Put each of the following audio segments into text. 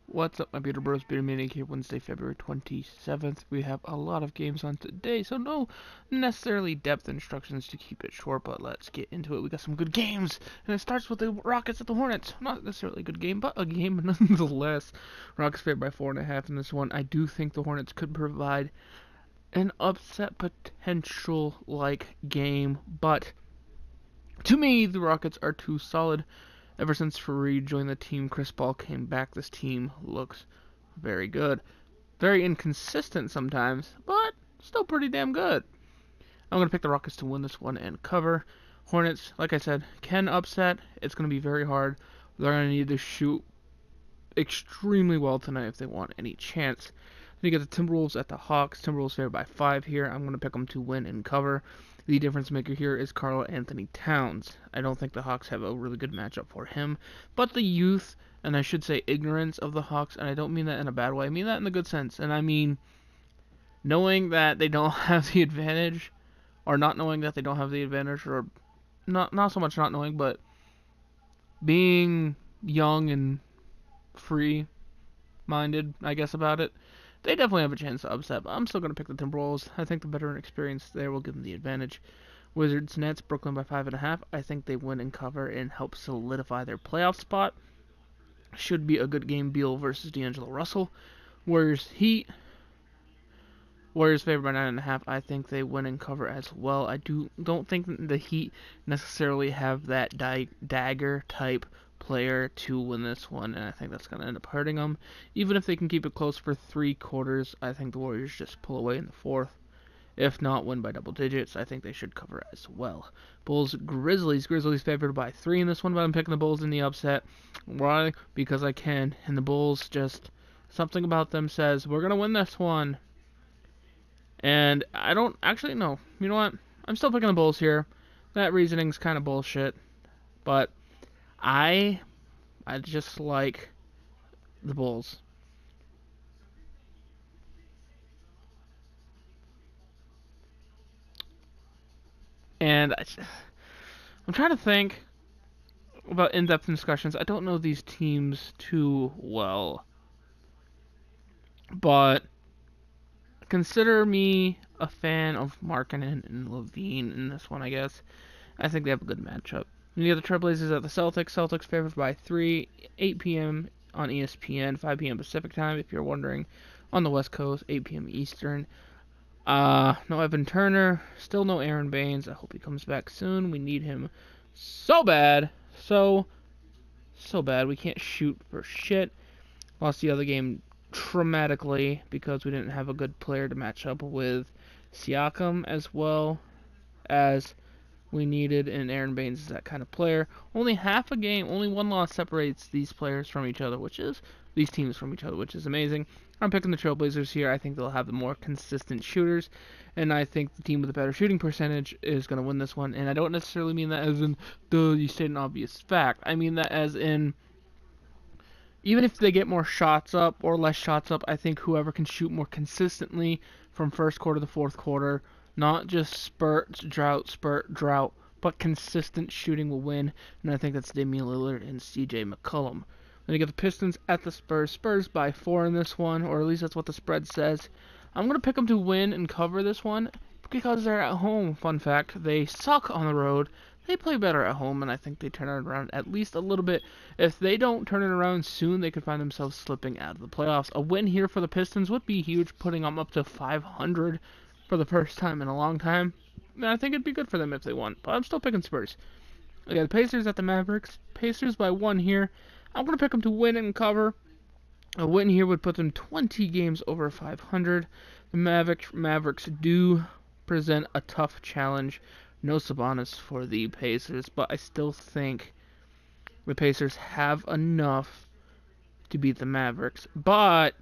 What's up, my Peter Bros? Peter Maine-iac here, Wednesday, February 27th. We have a lot of games on today, so no necessarily depth instructions to keep it short, but let's get into it. We got some good games, and it starts with the Rockets at the Hornets. Not necessarily a good game, but a game nonetheless. Rockets favored by 4.5 in this one. I do think the Hornets could provide an upset potential-like game, but to me, the Rockets are too solid. Ever since Fareed joined the team, Chris Paul came back, this team looks very good. Very inconsistent sometimes, but still pretty damn good. I'm going to pick the Rockets to win this one and cover. Hornets, like I said, can upset. It's going to be very hard. They're going to need to shoot extremely well tonight if they want any chance. Then you get the Timberwolves at the Hawks. Timberwolves favored by 5 here. I'm going to pick them to win and cover. The difference maker here is Karl-Anthony Towns. I don't think the Hawks have a really good matchup for him, but the youth, and I should say ignorance of the Hawks, and I don't mean that in a bad way, I mean that in the good sense, and I mean knowing that they don't have the advantage, or not knowing that they don't have the advantage, or not so much not knowing, but being young and free-minded, I guess, about it. They definitely have a chance to upset, but I'm still going to pick the Timberwolves. I think the veteran experience there will give them the advantage. Wizards, Nets, Brooklyn by 5.5. I think they win and cover and help solidify their playoff spot. Should be a good game. Beal versus D'Angelo Russell. Warriors, Heat. Warriors favored by 9.5. I think they win and cover as well. I don't think the Heat necessarily have that dagger type player to win this one, and I think that's going to end up hurting them. Even if they can keep it close for 3 quarters, I think the Warriors just pull away in the 4th. If not, win by double digits. I think they should cover as well. Bulls, Grizzlies. Grizzlies favored by 3 in this one, but I'm picking the Bulls in the upset. Why? Because I can, and the Bulls just, something about them says, we're going to win this one. And I don't actually know. You know what? I'm still picking the Bulls here. That reasoning's kind of bullshit, but I just like the Bulls. And I'm trying to think about in-depth discussions. I don't know these teams too well, but consider me a fan of Markkanen and Levine in this one, I guess. I think they have a good matchup. And the other Trailblazers at the Celtics. Celtics favored by 3, 8 p.m. on ESPN, 5 p.m. Pacific time, if you're wondering. On the West Coast, 8 p.m. Eastern. No Evan Turner. Still no Aaron Baines. I hope he comes back soon. We need him so bad. So bad. We can't shoot for shit. Lost the other game traumatically because we didn't have a good player to match up with Siakam as well as we needed, and Aaron Baines is that kind of player. Only half a game, only one loss separates these players from each other, these teams from each other, which is amazing. I'm picking the Trailblazers here. I think they'll have the more consistent shooters, and I think the team with a better shooting percentage is going to win this one. And I don't necessarily mean that as in, duh, you state an obvious fact. I mean that as in, even if they get more shots up or less shots up, I think whoever can shoot more consistently from first quarter to fourth quarter, not just spurt, drought, but consistent shooting will win. And I think that's Damian Lillard and CJ McCollum. Then you get the Pistons at the Spurs. Spurs by 4 in this one, or at least that's what the spread says. I'm going to pick them to win and cover this one because they're at home. Fun fact, they suck on the road. They play better at home, and I think they turn it around at least a little bit. If they don't turn it around soon, they could find themselves slipping out of the playoffs. A win here for the Pistons would be huge, putting them up to 500 for the first time in a long time. And I think it'd be good for them if they won, but I'm still picking Spurs. I got the Pacers at the Mavericks. Pacers by 1 here. I'm going to pick them to win and cover. A win here would put them 20 games over 500. The Mavericks do present a tough challenge. No Sabonis for the Pacers, but I still think the Pacers have enough to beat the Mavericks. But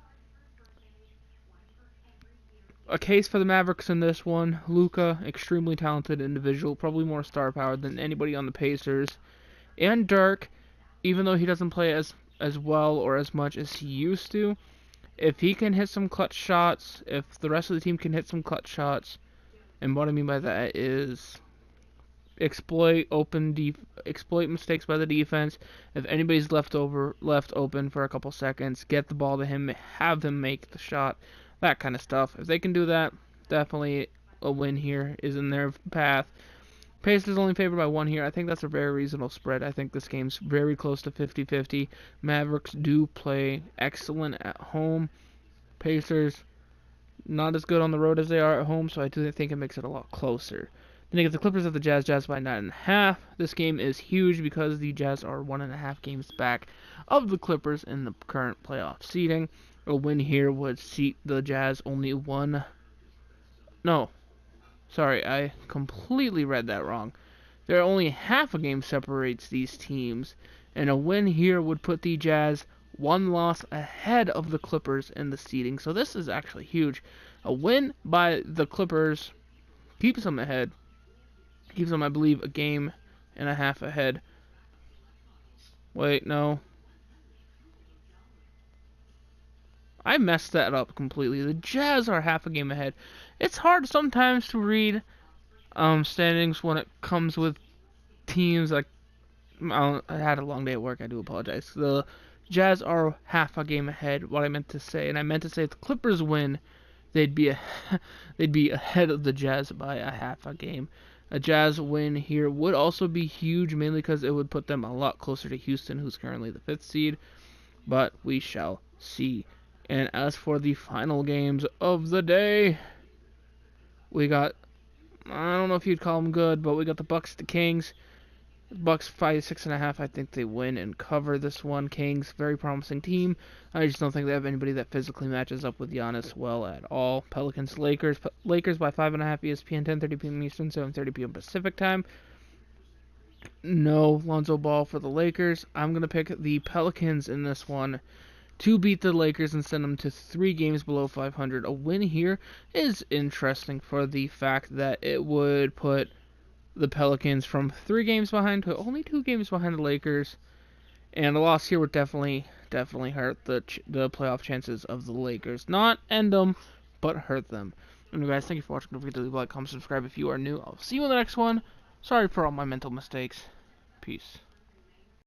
a case for the Mavericks in this one. Luka, extremely talented individual, probably more star power than anybody on the Pacers. And Dirk, even though he doesn't play as well or as much as he used to, if he can hit some clutch shots, if the rest of the team can hit some clutch shots, and what I mean by that is exploit exploit mistakes by the defense. If anybody's left open for a couple seconds, get the ball to him, have him make the shot, that kind of stuff. If they can do that, definitely a win here is in their path. Pacers only favored by 1 here. I think that's a very reasonable spread. I think this game's very close to 50-50. Mavericks do play excellent at home. Pacers not as good on the road as they are at home, so I do think it makes it a lot closer. Then you get the Clippers at the Jazz by 9.5. This game is huge because the Jazz are 1.5 games back of the Clippers in the current playoff seeding. A win here would seat the Jazz only one. No, sorry, I completely read that wrong. There are only half a game separates these teams, and a win here would put the Jazz one loss ahead of the Clippers in the seeding. So this is actually huge. A win by the Clippers keeps them ahead. Keeps them, I believe, a game and a half ahead. Wait, no. I messed that up completely. The Jazz are half a game ahead. It's hard sometimes to read standings when it comes with teams like I had a long day at work. I do apologize. The Jazz are half a game ahead. What I meant to say, and I meant to say, if the Clippers win, they'd be ahead of the Jazz by a half a game. A Jazz win here would also be huge, mainly because it would put them a lot closer to Houston, who's currently the 5th seed. But we shall see. And as for the final games of the day, we got, I don't know if you'd call them good, but we got the Bucks, the Kings. Bucks 6.5. I think they win and cover this one. Kings, very promising team. I just don't think they have anybody that physically matches up with Giannis well at all. Pelicans, Lakers. Lakers by 5.5. ESPN, 10:30 p.m. Eastern, 7:30 p.m. Pacific time. No Lonzo Ball for the Lakers. I'm gonna pick the Pelicans in this one to beat the Lakers and send them to 3 games below 500. A win here is interesting for the fact that it would put the Pelicans from 3 games behind to only 2 games behind the Lakers, and a loss here would definitely hurt the playoff chances of the Lakers. Not end them, but hurt them. Anyway, guys, thank you for watching. Don't forget to leave a like, comment, subscribe if you are new. I'll see you in the next one. Sorry for all my mental mistakes. Peace.